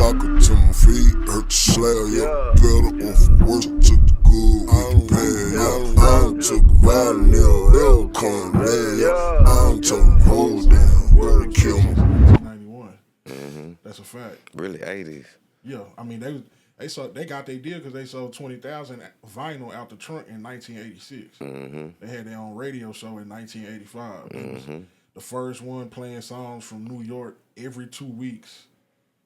Knocker to my feet, hurt the slab, yeah. Better off worse, took the good with the bad, yeah. I don't took violent, yeah. They'll come mad, yeah. I don't took hoes down, better kill me. 91. That's a fact. Really, 80s. Yeah, I mean they got their deal because they sold 20,000 vinyl out the trunk in 1986. They had their own radio show in 1985. They was the first one playing songs from New York every 2 weeks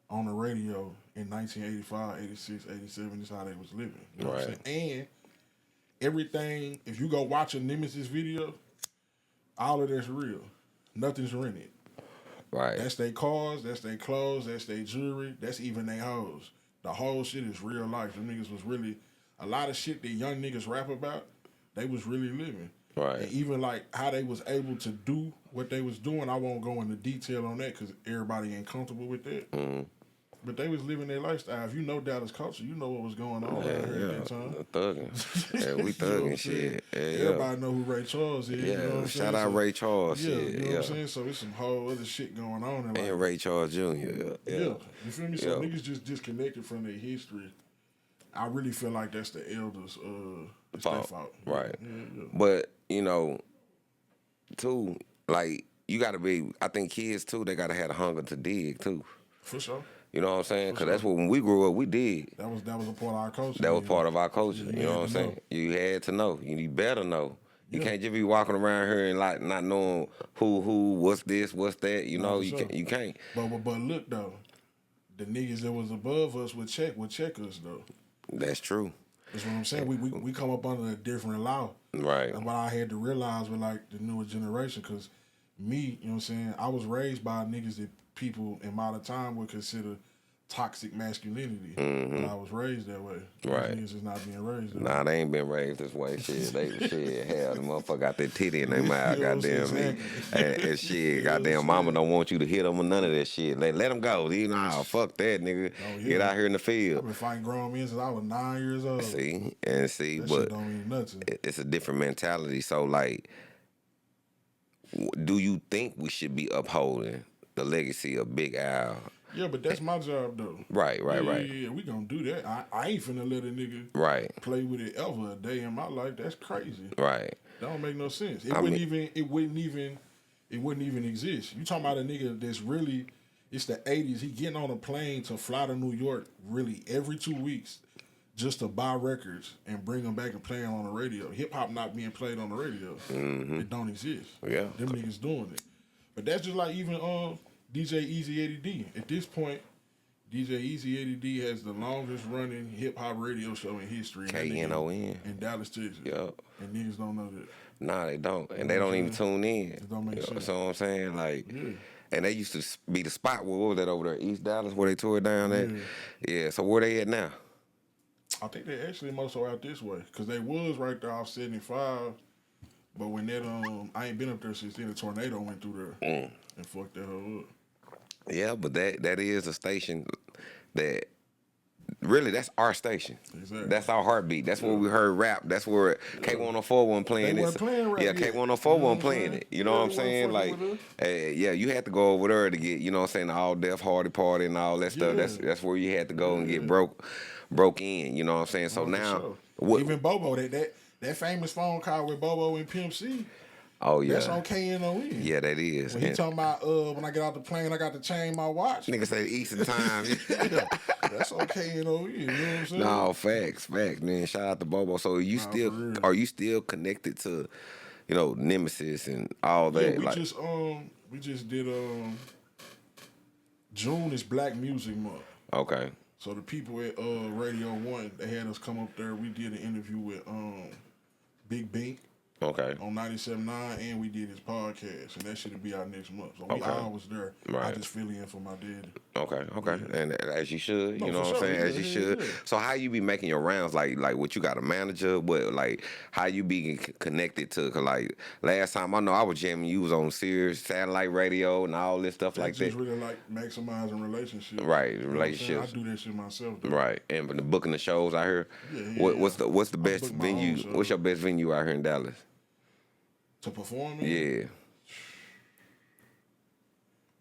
on the radio in 1985, 86, 87. Is how they was living. You know what I'm saying? And everything, if you go watch a Nemesis video, all of that's real. Nothing's rented. Right. That's their cars, that's their clothes, that's their jewelry, that's even their hoes. The whole shit is real life. Them niggas was really, a lot of shit that young niggas rap about, they was really living. Right. And even like how they was able to do what they was doing, I won't go into detail on that because everybody ain't comfortable with that. But they was living their lifestyle. If you know Dallas culture, you know what was going on out here at that time. Thugging. Yeah, we thugging shit. Yeah, everybody know who Ray Charles is. Yeah, you know what I'm shout saying? out Ray Charles. Yeah, you know what I'm saying? So it's some whole other shit going on. And, like, Ray Charles Jr. Yeah, you feel me? So niggas just disconnected from their history. I really feel like that's the elders' fault. Right. Yeah. But, you know, too, like, you got to be, I think kids, too, they got to have a hunger to dig, too. For sure. You know what I'm saying? Because that's what, when we grew up, we did. That was a part of our culture. That was part of our culture. You know what I'm saying? You had to know. You better know. You can't just be walking around here and like not knowing who, what's this, what's that. You know, you can't. But look though, the niggas that was above us would check us though. That's true. That's what I'm saying. We come up under a different law. Right. And what I had to realize with like the newer generation, because me, you know what I'm saying, I was raised by niggas that people in modern time would consider toxic masculinity. But I was raised that way. Right. Niggas is not being raised that way. Nah, they ain't been raised this way. Shit, hell, the motherfucker got that titty in their mouth, goddamn me. And shit, goddamn mama don't want you to hit them or none of that shit. Let them go. You know, fuck that, nigga. Get out here in the field. I've been fighting grown men since I was 9 years old. See, that but shit don't mean nothing. It's a different mentality. So, like, do you think we should be upholding the legacy of Big Al? Yeah, but that's my job though. Right. Yeah, we gonna do that. I ain't finna let a nigga play with it ever a day in my life. That's crazy. Right. That don't make no sense. It wouldn't even exist. You talking about a nigga that's really, it's the 80s. He getting on a plane to fly to New York really every 2 weeks just to buy records and bring them back and play them on the radio. Hip hop not being played on the radio. It don't exist. Yeah. Them niggas doing it. But that's just like even DJ Easy 80D. At this point, DJ Easy 80D has the longest running hip hop radio show in history. KNON. In Dallas, Texas. Yep. And niggas don't know that. Nah, they don't. And they don't even tune in. It don't make sense. So what I'm saying? Like, and they used to be the spot, what was that over there? East Dallas, where they tore it down at? Yeah, so where they at now? I think they actually most are out this way. Because they was right there off 75. But when that, I ain't been up there since then. The tornado went through there and fucked that whole up. Yeah, but that is a station that really that's our station. Exactly. That's our heartbeat. That's where we heard rap. That's where K104 wasn't playing it. Yeah, K104 wasn't playing it. You know what I'm saying? Like, yeah, you had to go over there to get, you know what I'm saying, the all deaf hardy party and all that stuff. That's where you had to go and get broke in. You know what I'm saying? So now, even Bobo, that famous phone call with Bobo and Pimp C. Oh yeah, that's on KNON. Yeah, that is. When he talking about when I get out the plane, I got to change my watch. Nigga say Eastern time. That's on KNON. You know what I'm saying? No, facts, man. Shout out to Bobo. So are you still connected to, you know, Nemesis and all that? Yeah, we just did June is Black Music Month. Okay. So the people at Radio 1, they had us come up there. We did an interview with Big Bink. Okay. On 97.9, and we did his podcast, and that should be out next month. So we all was there. Right. I just fill in for my daddy. Okay. And as you should, you know what I'm saying? As you should. So how you be making your rounds? Like what you got a manager? What, like, how you be connected to? Cause like last time I know I was jamming, you was on Sirius satellite radio and all this stuff like that. Just really like maximizing relationships. Right, relationships. I do that shit myself. Though. Right, and the booking the shows out here. What's the best venue? What's your best venue out here in Dallas? To perform in? Yeah.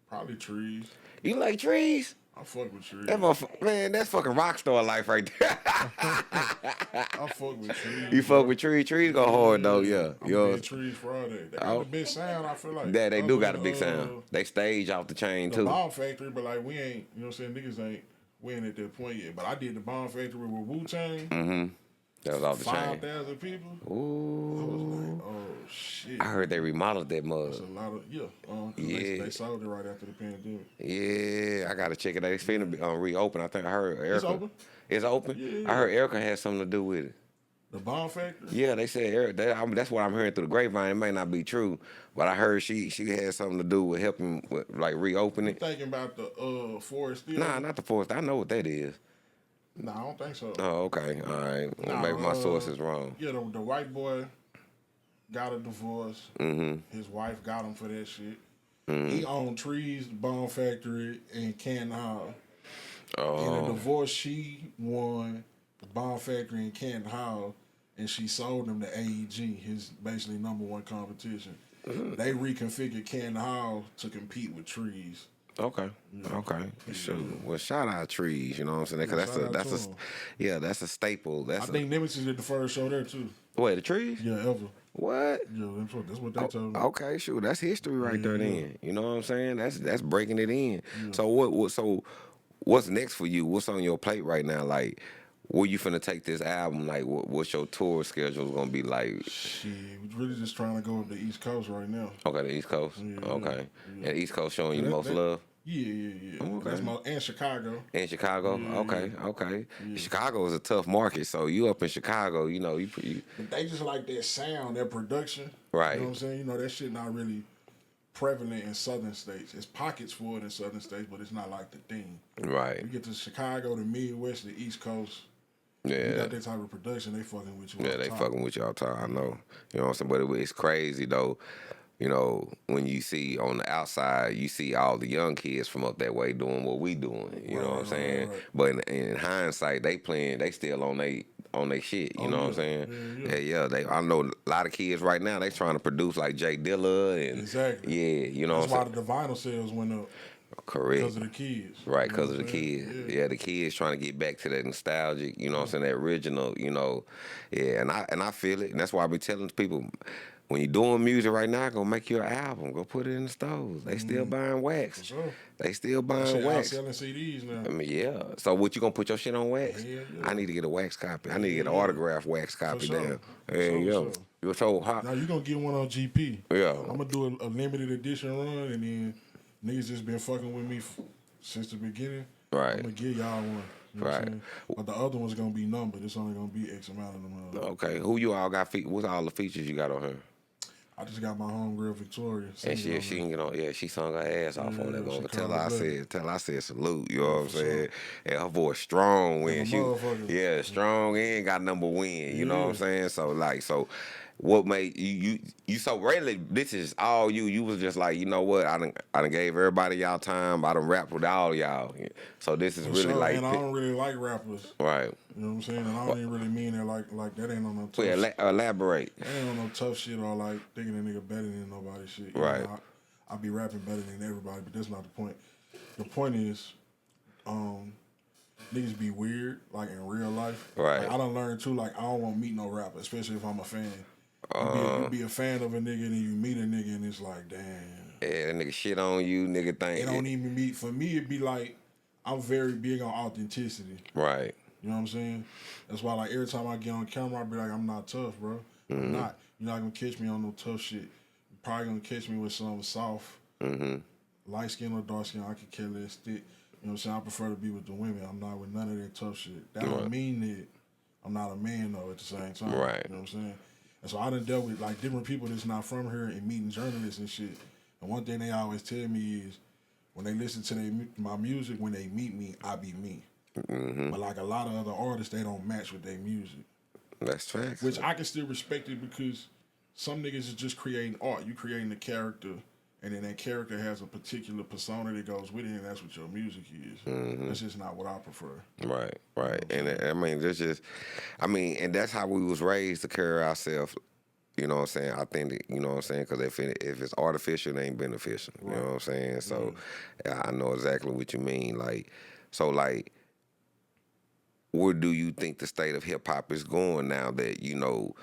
Probably Trees. You like Trees? I fuck with Trees. That man, that's fucking rock star life right there. I fuck with Trees. You fuck with Trees? Trees go hard though, yeah. I'm a big Trees Friday. They got the big sound, I feel like. Yeah, they do got a big sound. They stage off the chain too. The Bomb Factory, but like we ain't, you know what I'm saying, niggas ain't we ain't at that point yet. But I did the Bomb Factory with Wu-Tang. Mm-hmm. That was off the chain. 5,000 people. Ooh. I was like, oh shit. I heard they remodeled that mug. That's a lot of They sold it right after the pandemic. Yeah, I gotta check it out. It's finna be reopen. I think I heard Erica. It's open. It's open. Yeah. I heard Erica had something to do with it. The Bomb Factory. Yeah, they said Erica. That's what I'm hearing through the grapevine. It may not be true, but I heard she had something to do with helping with, like reopen it. You thinking about the Forest Theater? Nah, not the Forest. I know what that is. Nah, I don't think so. Oh, okay. All right. Well, maybe my source is wrong. Yeah, the white boy got a divorce. Mm-hmm. His wife got him for that shit. He owned Trees, the Bomb Factory, and Canton Hall. Oh. In the divorce, she won the Bomb Factory and Canton Hall, and she sold him to AEG, his basically #1 competition. They reconfigured Canton Hall to compete with Trees. Okay. Yeah. Okay. Sure. Well, shout out Trees. You know what I'm saying? Because that's a staple. I think NEMESIS did the first show there too. Wait, the Trees? Yeah, ever. What? Yeah, that's what they told me. Okay, sure. That's history right there. Then you know what I'm saying? That's breaking it in. Yeah. So what's next for you? What's on your plate right now? Like, where you finna take this album? Like, what's your tour schedule gonna be like? Shit, we're really just trying to go up the East Coast right now. Okay, the East Coast. Yeah, okay, yeah. And East Coast showing you the most love. Yeah. Okay. And Chicago. And Chicago. Yeah. Okay. Yeah. Chicago is a tough market, so you up in Chicago, you know, But they just like that sound, that production. Right. You know what I'm saying? You know, that shit not really prevalent in southern states. It's pockets for it in southern states, but it's not like the thing. Right. You get to Chicago, the Midwest, the East Coast. Yeah. You got that type of production, they fucking with you. Yeah, they fucking with you all the time. I know. You know what I'm saying? But it's crazy though. You know, when you see on the outside, you see all the young kids from up that way doing what we doing. You know what I'm saying? Right. But in hindsight, they still on they shit. You know what I'm saying? Yeah. I know a lot of kids right now. They trying to produce like Jay Dilla and exactly. Yeah, you know. That's why the vinyl sales went up. Correct. Because of the kids. Right, because of the kids. Yeah, the kids trying to get back to that nostalgic, you know what I'm saying, that original, you know. Yeah, and I feel it. And that's why I be telling people, when you're doing music right now, go make your album. Go put it in the stores. They still buying wax. For sure. They still buying wax. Selling CDs now. I mean, yeah. So what, you gonna put your shit on wax? Yeah. I need to get a wax copy. I need to get an autographed wax copy down. There you go. You're so hot. Now you gonna get one on GP. Yeah. I'm gonna do a limited edition run, and then niggas just been fucking with me since the beginning. Right. I'm gonna give y'all one. You know what I'm saying? But the other one's gonna be numbered. It's only gonna be X amount of them. Okay. Who you all got? What's all the features you got on her? I just got my homegirl Victoria. And she can get on. Yeah, she sung her ass off on that one. Tell her I said salute. You know what I'm saying? And her voice strong when strong and got number win. You know what I'm saying? So what made you so really? This is all you. You was just like, you know what? I done gave everybody y'all time. I done rapped with all y'all. So this is really like. And I don't really like rappers. Right. You know what I'm saying? And I don't even really mean it like that. Ain't on no tough. Yeah, elaborate. That ain't on no tough shit or like thinking a nigga better than nobody shit. You right. know, I be rapping better than everybody, but that's not the point. The point is, niggas be weird like in real life. Right. Like, I done learned too. Like I don't want to meet no rapper, especially if I'm a fan. You be a fan of a nigga and then you meet a nigga and it's like, damn. Yeah, that nigga shit on you, nigga think. It don't even meet. For me, it'd be like, I'm very big on authenticity. Right. You know what I'm saying? That's why like every time I get on camera, I be like, I'm not tough, bro. I'm not. You're not gonna catch me on no tough shit. You're probably gonna catch me with something soft. Light skin or dark skin, I could care less stick. You know what I'm saying? I prefer to be with the women. I'm not with none of that tough shit. That don't mean that I'm not a man though at the same time. Right. You know what I'm saying? And so I done dealt with like different people that's not from here and meeting journalists and shit. And one thing they always tell me is when they listen to my music, when they meet me, I be me. But like a lot of other artists, they don't match with their music. That's facts. Which I can still respect it because some niggas is just creating art. You creating a character, and then that character has a particular persona that goes with it, and that's what your music is. That's just not what I prefer. Right. And I mean, and that's how we was raised to carry ourselves. You know what I'm saying? Authentic, you know what I'm saying? Because if it's artificial, it ain't beneficial. You know what I'm saying? So I know exactly what you mean. Like, so like, where do you think the state of hip hop is going now that you know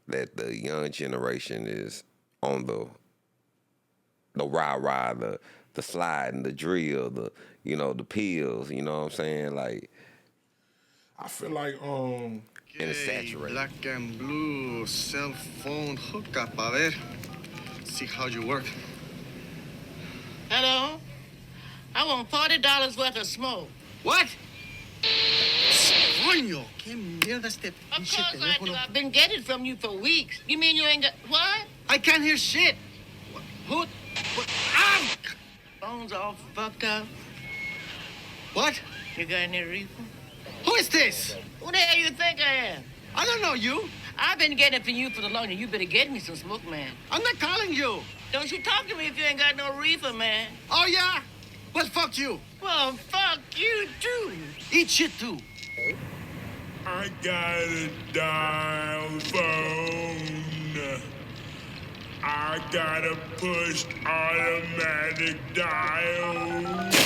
that the young generation is on the rah-rah, the slide and the drill, the the pills, you know what I'm saying? Like, I feel like and it's saturated. Black and blue cell phone hookup, a ver. See how you work. Hello? I want $40 worth of smoke. What? Coño, qué mierda este Of pinche course I do. teléfono. I've been getting it from you for weeks. You mean you ain't got... What? I can't hear shit. Who? What? Ah! Phone's all fucked up. What? You got any reefer? Who is this? Who the hell you think I am? I don't know you. I've been getting it for you for the longest. You better get me some smoke, man. I'm not calling you. Don't you talk to me if you ain't got no reefer, man. Oh, yeah? Well, fuck you. Well, fuck you, too. Eat shit, too. I got a dial phone. I got a push automatic dial.